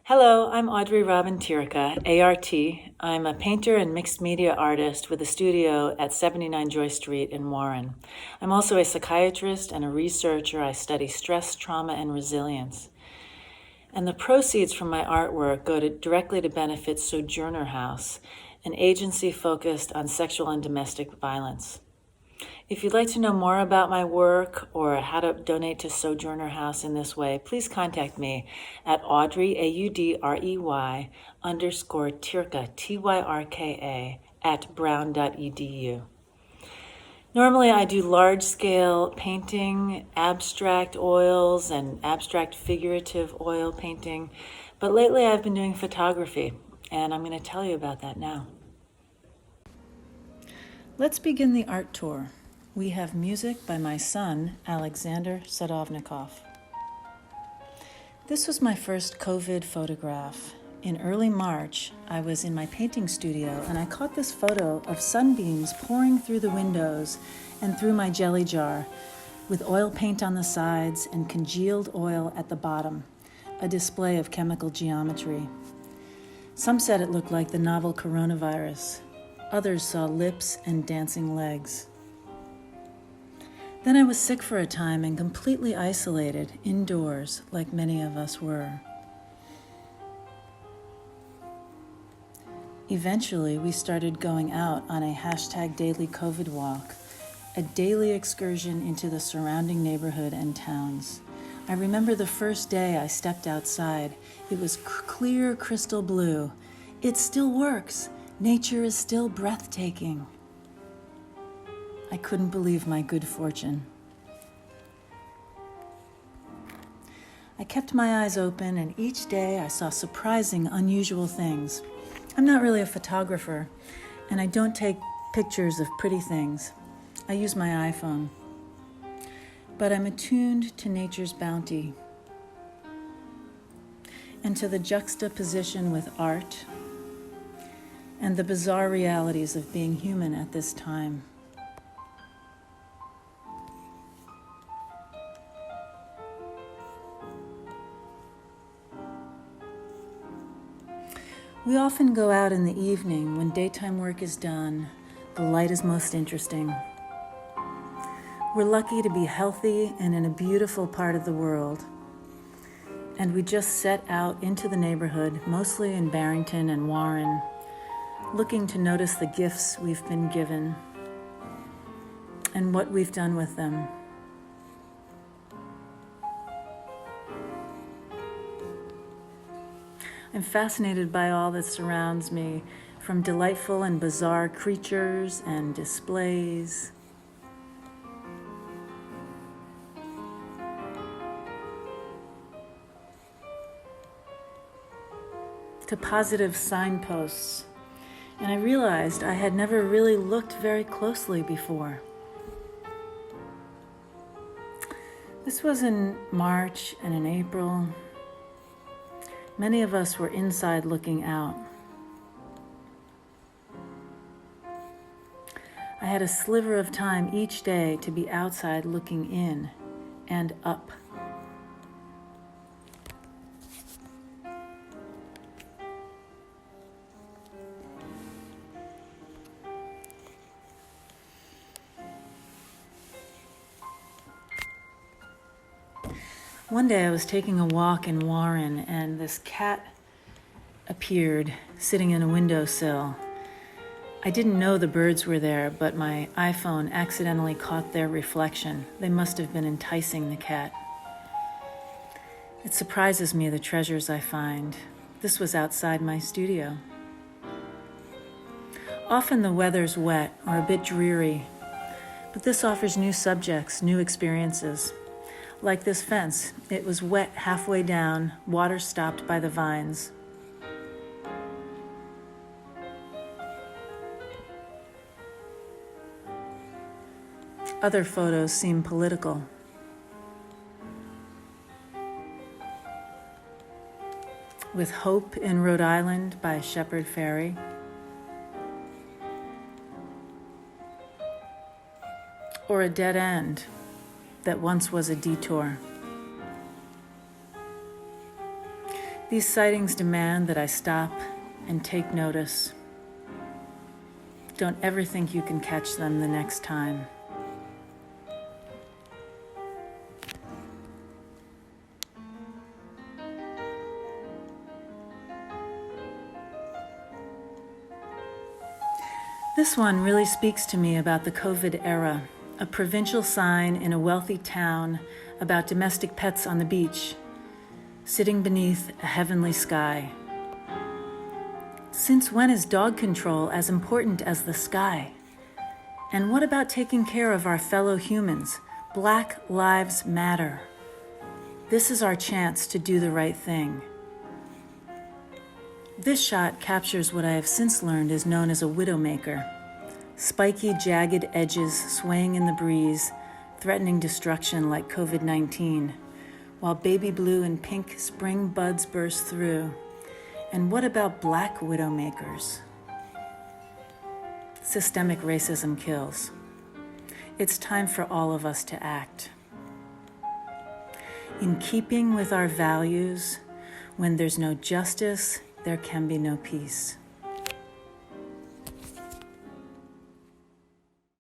Hello, I'm Audrey Tyrka, ART. I'm a painter and mixed media artist with a studio at 79 Joy Street in Warren. I'm also a psychiatrist and a researcher. I study stress, trauma, and resilience. And the proceeds from my artwork go directly to benefit Sojourner House, an agency focused on sexual and domestic violence. If you'd like to know more about my work or how to donate to Sojourner House in this way, please contact me at Audrey, AUDREY, _ Tyrka, TYRKA, at brown.edu. Normally I do large-scale painting, abstract oils, and abstract figurative oil painting, but lately I've been doing photography, and I'm going to tell you about that now. Let's begin the art tour. We have music by my son, Alexander Sadovnikov. This was my first COVID photograph. In early March, I was in my painting studio and I caught this photo of sunbeams pouring through the windows and through my jelly jar, with oil paint on the sides and congealed oil at the bottom, a display of chemical geometry. Some said it looked like the novel Coronavirus. Others saw lips and dancing legs. Then I was sick for a time and completely isolated, indoors, like many of us were. Eventually, we started going out on a #daily COVID walk, a daily excursion into the surrounding neighborhood and towns. I remember the first day I stepped outside. It was clear crystal blue. It still works. Nature is still breathtaking. I couldn't believe my good fortune. I kept my eyes open, and each day I saw surprising, unusual things. I'm not really a photographer, and I don't take pictures of pretty things. I use my iPhone. But I'm attuned to nature's bounty and to the juxtaposition with art and the bizarre realities of being human at this time. We often go out in the evening when daytime work is done. The light is most interesting. We're lucky to be healthy and in a beautiful part of the world. And we just set out into the neighborhood, mostly in Barrington and Warren, looking to notice the gifts we've been given and what we've done with them. I'm fascinated by all that surrounds me, from delightful and bizarre creatures and displays to positive signposts. And I realized I had never really looked very closely before. This was in March and in April. Many of us were inside looking out. I had a sliver of time each day to be outside looking in and up. One day I was taking a walk in Warren and this cat appeared sitting in a windowsill. I didn't know the birds were there, but my iPhone accidentally caught their reflection. They must have been enticing the cat. It surprises me the treasures I find. This was outside my studio. Often the weather's wet or a bit dreary, but this offers new subjects, new experiences. Like this fence, it was wet halfway down, water stopped by the vines. Other photos seem political. With Hope in Rhode Island by Shepard Fairey. Or a dead end that once was a detour. These sightings demand that I stop and take notice. Don't ever think you can catch them the next time. This one really speaks to me about the COVID era, a provincial sign in a wealthy town about domestic pets on the beach, sitting beneath a heavenly sky. Since when is dog control as important as the sky? And what about taking care of our fellow humans? Black lives matter. This is our chance to do the right thing. This shot captures what I have since learned is known as a widowmaker. Spiky, jagged edges swaying in the breeze, threatening destruction like COVID-19, while baby blue and pink spring buds burst through. And what about black widowmakers? Systemic racism kills. It's time for all of us to act. In keeping with our values, when there's no justice, there can be no peace.